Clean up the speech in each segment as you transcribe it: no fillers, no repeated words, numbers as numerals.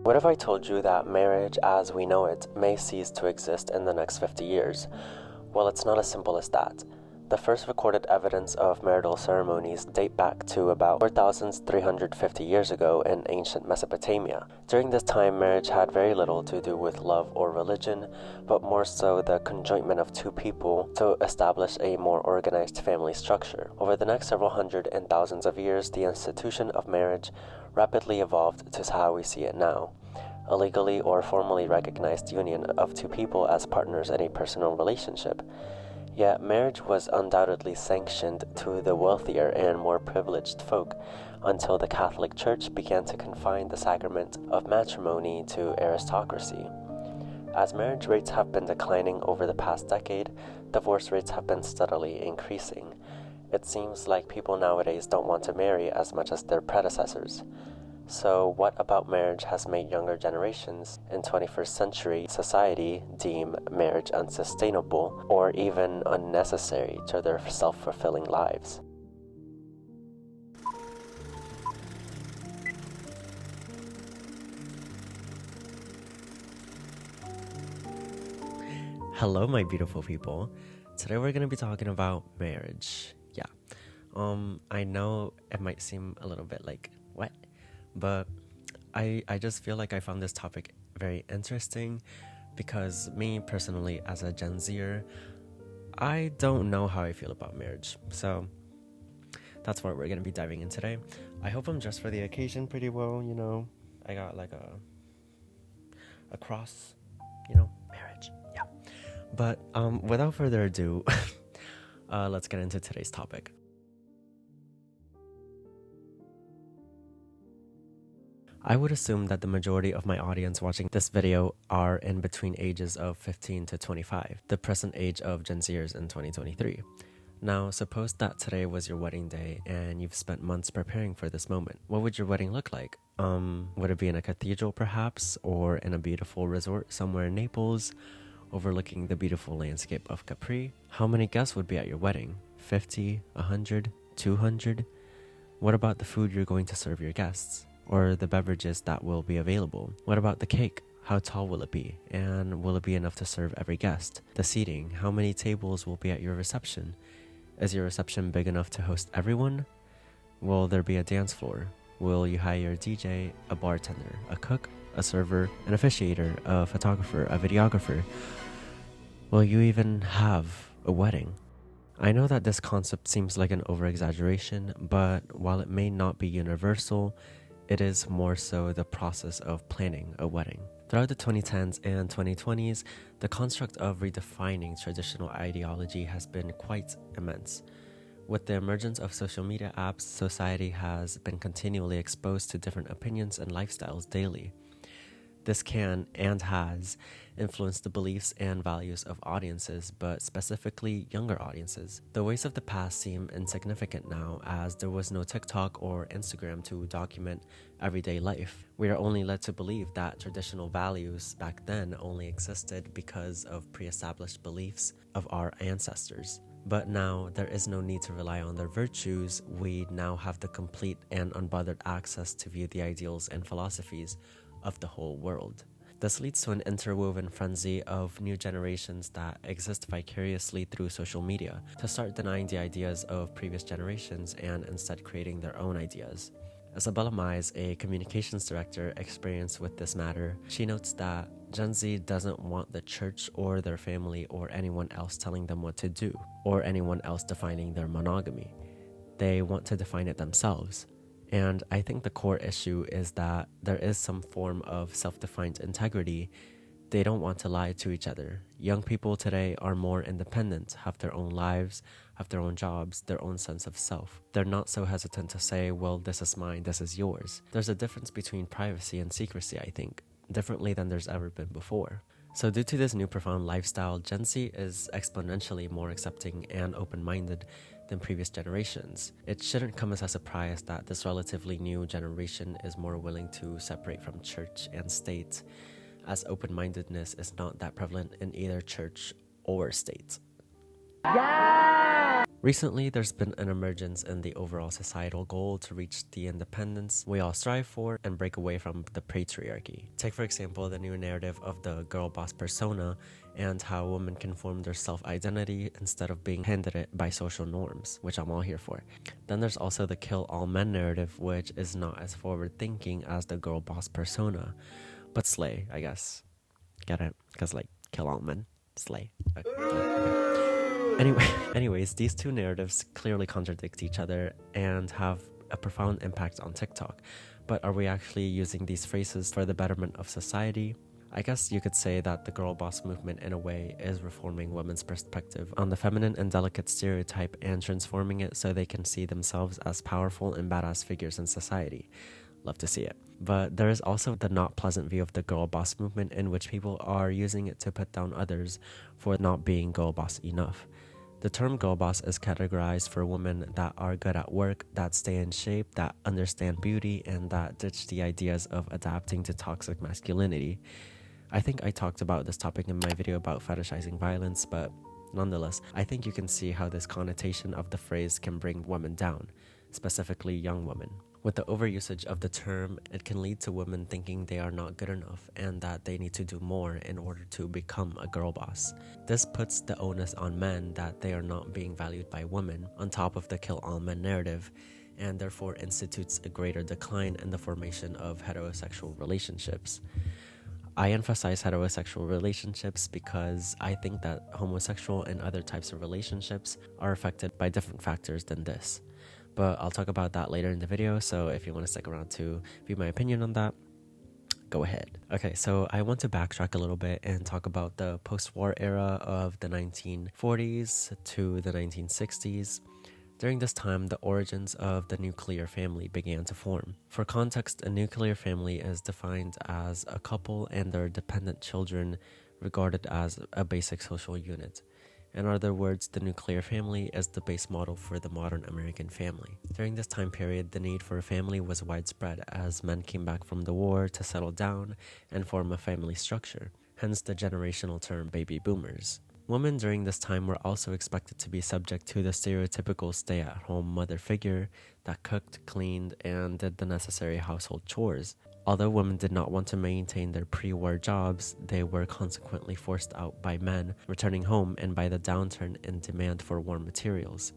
What if I told you that marriage as we know it may cease to exist in the next 50 years? Well, it's not as simple as that. The first recorded evidence of marital ceremonies date back to about 4,350 years ago in ancient Mesopotamia. During this time, marriage had very little to do with love or religion, but more so the conjointment of two people to establish a more organized family structure. Over the next several hundred and thousands of years, the institution of marriage rapidly evolved to how we see it now. A legally or formally recognized union of two people as partners in a personal relationship. Yet marriage was undoubtedly sanctioned to the wealthier and more privileged folk until the Catholic Church began to confine the sacrament of matrimony to aristocracy. As marriage rates have been declining over the past decade, divorce rates have been steadily increasing. It seems like people nowadays don't want to marry as much as their predecessors. So what about marriage has made younger generations in 21st century society deem marriage unsustainable or even unnecessary to their self-fulfilling lives? Hello, my beautiful people. Today we're going to be talking about marriage. I know it might seem a little bit like, what? But I just feel like I found this topic very interesting because me personally, as a Gen Zer, I don't know how I feel about marriage. So that's what we're going to be diving in today. I hope I'm dressed for the occasion pretty well, you know. I got like a cross, you know, marriage. Yeah. But without further ado, let's get into today's topic. I would assume that the majority of my audience watching this video are in between ages of 15 to 25, the present age of Gen Zers in 2023. Now, suppose that today was your wedding day and you've spent months preparing for this moment. What would your wedding look like? Would it be in a cathedral perhaps, or in a beautiful resort somewhere in Naples, overlooking the beautiful landscape of Capri? How many guests would be at your wedding? 50, 100, 200? What about the food you're going to serve your guests? Or the beverages that will be available? What about the cake? How tall will it be? And will it be enough to serve every guest? The seating, how many tables will be at your reception? Is your reception big enough to host everyone? Will there be a dance floor? Will you hire a DJ, a bartender, a cook, a server, an officiator, a photographer, a videographer? Will you even have a wedding? I know that this concept seems like an over-exaggeration, but while it may not be universal, it is more so the process of planning a wedding. Throughout the 2010s and 2020s, the construct of redefining traditional ideology has been quite immense. With the emergence of social media apps, society has been continually exposed to different opinions and lifestyles daily. This can and has influenced the beliefs and values of audiences, but specifically younger audiences. The ways of the past seem insignificant now, as there was no TikTok or Instagram to document everyday life. We are only led to believe that traditional values back then only existed because of pre-established beliefs of our ancestors. But now there is no need to rely on their virtues. We now have the complete and unbothered access to view the ideals and philosophies of the whole world. This leads to an interwoven frenzy of new generations that exist vicariously through social media to start denying the ideas of previous generations and instead creating their own ideas. Isabella Mize, a communications director experienced with this matter, she notes that Gen Z doesn't want the church or their family or anyone else telling them what to do, or anyone else defining their monogamy. They want to define it themselves. And I think the core issue is that there is some form of self-defined integrity. They don't want to lie to each other. Young people today are more independent, have their own lives, have their own jobs, their own sense of self. They're not so hesitant to say, well, this is mine, this is yours. There's a difference between privacy and secrecy, I think, differently than there's ever been before. So due to this new profound lifestyle, Gen Z is exponentially more accepting and open-minded than previous generations. It shouldn't come as a surprise that this relatively new generation is more willing to separate from church and state, as open-mindedness is not that prevalent in either church or state. Yeah! Recently, there's been an emergence in the overall societal goal to reach the independence we all strive for and break away from the patriarchy. Take, for example, the new narrative of the girl boss persona and how women can form their self-identity instead of being handed it by social norms, which I'm all here for. Then there's also the kill all men narrative, which is not as forward-thinking as the girl boss persona, but slay, I guess. Get it? Because, like, kill all men, slay. Okay. Anyways, these two narratives clearly contradict each other and have a profound impact on TikTok. But are we actually using these phrases for the betterment of society? I guess you could say that the girl boss movement in a way is reforming women's perspective on the feminine and delicate stereotype and transforming it so they can see themselves as powerful and badass figures in society. Love to see it. But there is also the not pleasant view of the girl boss movement in which people are using it to put down others for not being girl boss enough. The term girl boss is categorized for women that are good at work, that stay in shape, that understand beauty, and that ditch the ideas of adapting to toxic masculinity. I think I talked about this topic in my video about fetishizing violence, but nonetheless, I think you can see how this connotation of the phrase can bring women down, specifically young women. With the overusage of the term, it can lead to women thinking they are not good enough and that they need to do more in order to become a girl boss. This puts the onus on men that they are not being valued by women on top of the kill all men narrative, and therefore institutes a greater decline in the formation of heterosexual relationships. I emphasize heterosexual relationships because I think that homosexual and other types of relationships are affected by different factors than this. But I'll talk about that later in the video, so if you want to stick around to view my opinion on that, go ahead. Okay, so I want to backtrack a little bit and talk about the post-war era of the 1940s to the 1960s. During this time, the origins of the nuclear family began to form. For context, a nuclear family is defined as a couple and their dependent children regarded as a basic social unit. In other words, the nuclear family is the base model for the modern American family. During this time period, the need for a family was widespread as men came back from the war to settle down and form a family structure, hence the generational term baby boomers. Women during this time were also expected to be subject to the stereotypical stay-at-home mother figure that cooked, cleaned, and did the necessary household chores. Although women did not want to maintain their pre-war jobs, they were consequently forced out by men returning home and by the downturn in demand for war materials.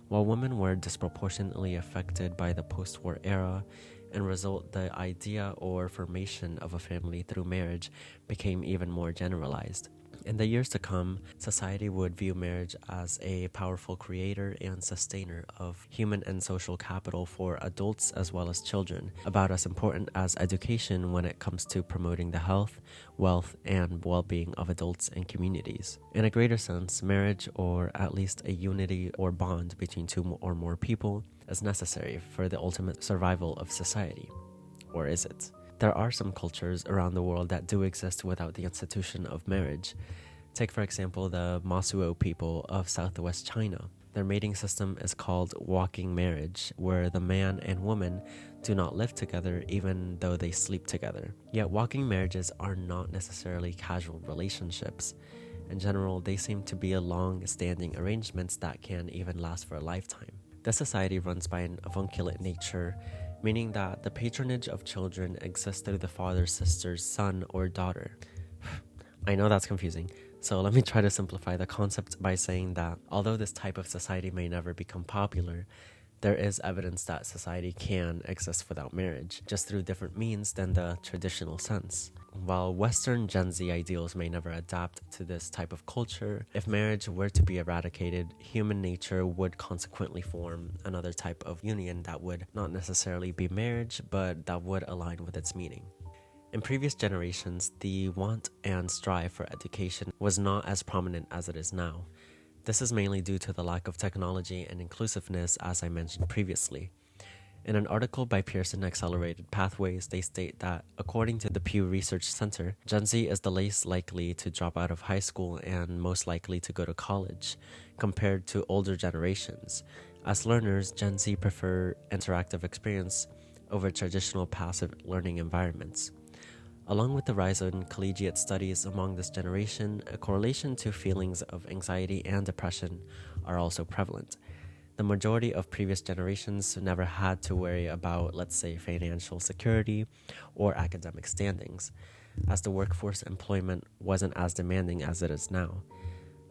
While women were disproportionately affected by the post-war era, and result, the idea or formation of a family through marriage became even more generalized. In the years to come, society would view marriage as a powerful creator and sustainer of human and social capital for adults as well as children, about as important as education when it comes to promoting the health, wealth, and well-being of adults and communities. In a greater sense, marriage, or at least a unity or bond between two or more people, is necessary for the ultimate survival of society. Or is it? There are some cultures around the world that do exist without the institution of marriage. Take, for example, the Mosuo people of southwest China. Their mating system is called walking marriage, where the man and woman do not live together even though they sleep together. Yet walking marriages are not necessarily casual relationships. In general, they seem to be long-standing arrangements that can even last for a lifetime. This society runs by an avunculate nature, meaning that the patronage of children exists through the father's sister's son or daughter. I know that's confusing, so let me try to simplify the concept by saying that although this type of society may never become popular, there is evidence that society can exist without marriage, just through different means than the traditional sense. While Western Gen Z ideals may never adapt to this type of culture, if marriage were to be eradicated, human nature would consequently form another type of union that would not necessarily be marriage, but that would align with its meaning. In previous generations, the want and strive for education was not as prominent as it is now. This is mainly due to the lack of technology and inclusiveness, as I mentioned previously. In an article by Pearson Accelerated Pathways, they state that, according to the Pew Research Center, Gen Z is the least likely to drop out of high school and most likely to go to college, compared to older generations. As learners, Gen Z prefer interactive experience over traditional passive learning environments. Along with the rise in collegiate studies among this generation, a correlation to feelings of anxiety and depression are also prevalent. The majority of previous generations never had to worry about, let's say, financial security or academic standings, as the workforce employment wasn't as demanding as it is now.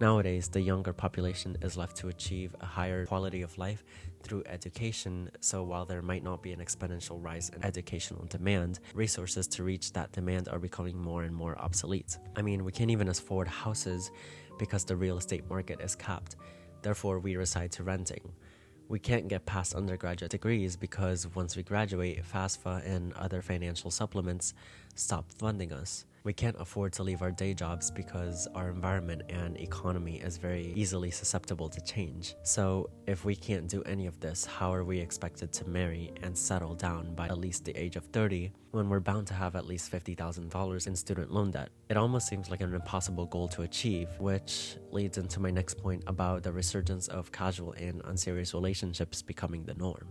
Nowadays, the younger population is left to achieve a higher quality of life through education, so while there might not be an exponential rise in educational demand, resources to reach that demand are becoming more and more obsolete. I mean, we can't even afford houses because the real estate market is capped. Therefore, we reside to renting. We can't get past undergraduate degrees because once we graduate, FAFSA and other financial supplements stop funding us. We can't afford to leave our day jobs because our environment and economy is very easily susceptible to change. So if we can't do any of this, how are we expected to marry and settle down by at least the age of 30 when we're bound to have at least $50,000 in student loan debt? It almost seems like an impossible goal to achieve, which leads into my next point about the resurgence of casual and unserious relationships becoming the norm.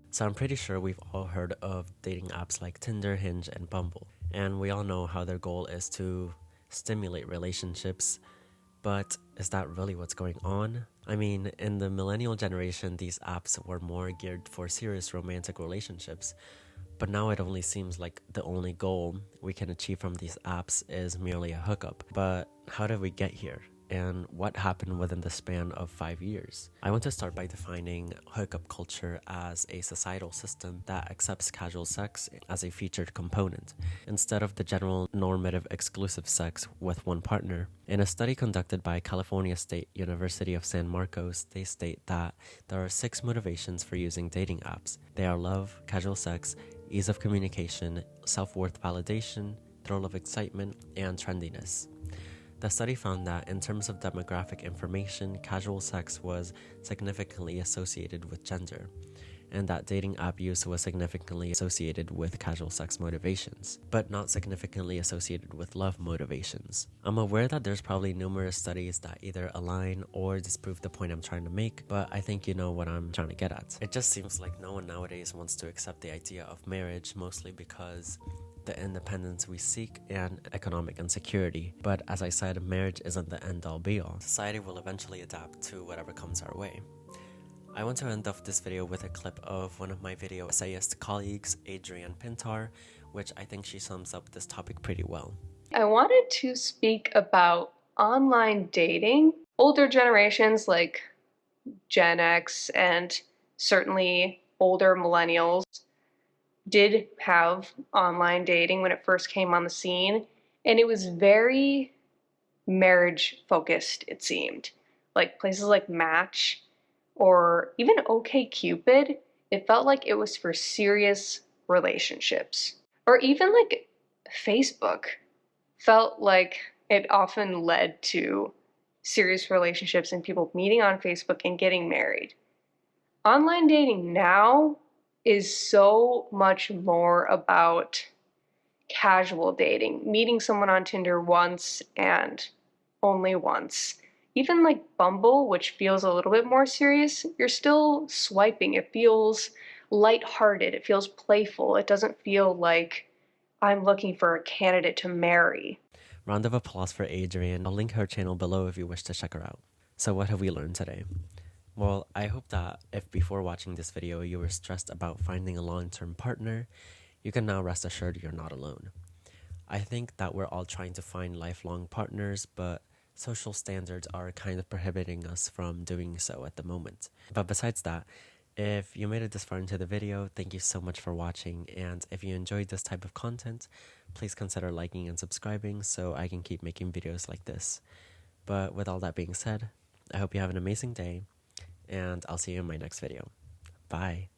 So I'm pretty sure we've all heard of dating apps like Tinder, Hinge, and Bumble. And we all know how their goal is to stimulate relationships. But is that really what's going on? I mean, in the millennial generation, these apps were more geared for serious romantic relationships. But now it only seems like the only goal we can achieve from these apps is merely a hookup. But how did we get here? And what happened within the span of 5 years? I want to start by defining hookup culture as a societal system that accepts casual sex as a featured component, instead of the general normative exclusive sex with one partner. In a study conducted by California State University of San Marcos, they state that there are 6 motivations for using dating apps. They are love, casual sex, ease of communication, self-worth validation, thrill of excitement, and trendiness. The study found that in terms of demographic information, casual sex was significantly associated with gender, and that dating app use was significantly associated with casual sex motivations, but not significantly associated with love motivations. I'm aware that there's probably numerous studies that either align or disprove the point I'm trying to make, but I think you know what I'm trying to get at. It just seems like no one nowadays wants to accept the idea of marriage, mostly because the independence we seek and economic insecurity. But as I said, marriage isn't the end-all be-all. Society will eventually adapt to whatever comes our way. I want to end off this video with a clip of one of my video essayist colleagues, Adrienne Pintar, which I think she sums up this topic pretty well. I wanted to speak about online dating. Older generations like Gen X and certainly older millennials did have online dating when it first came on the scene, and it was very marriage focused, it seemed. Like places like Match or even OkCupid, it felt like it was for serious relationships. Or even like Facebook felt like it often led to serious relationships and people meeting on Facebook and getting married. Online dating now is so much more about casual dating, meeting someone on Tinder once and only once. Even like Bumble, which feels a little bit more serious, you're still swiping. It feels lighthearted, it feels playful. It doesn't feel like I'm looking for a candidate to marry. Round of applause for Adrienne. I'll link her channel below if you wish to check her out. So what have we learned today? Well, I hope that if before watching this video you were stressed about finding a long-term partner, you can now rest assured you're not alone. I think that we're all trying to find lifelong partners, but social standards are kind of prohibiting us from doing so at the moment. But besides that, if you made it this far into the video, thank you so much for watching, and if you enjoyed this type of content, please consider liking and subscribing so I can keep making videos like this. But with all that being said, I hope you have an amazing day, and I'll see you in my next video. Bye.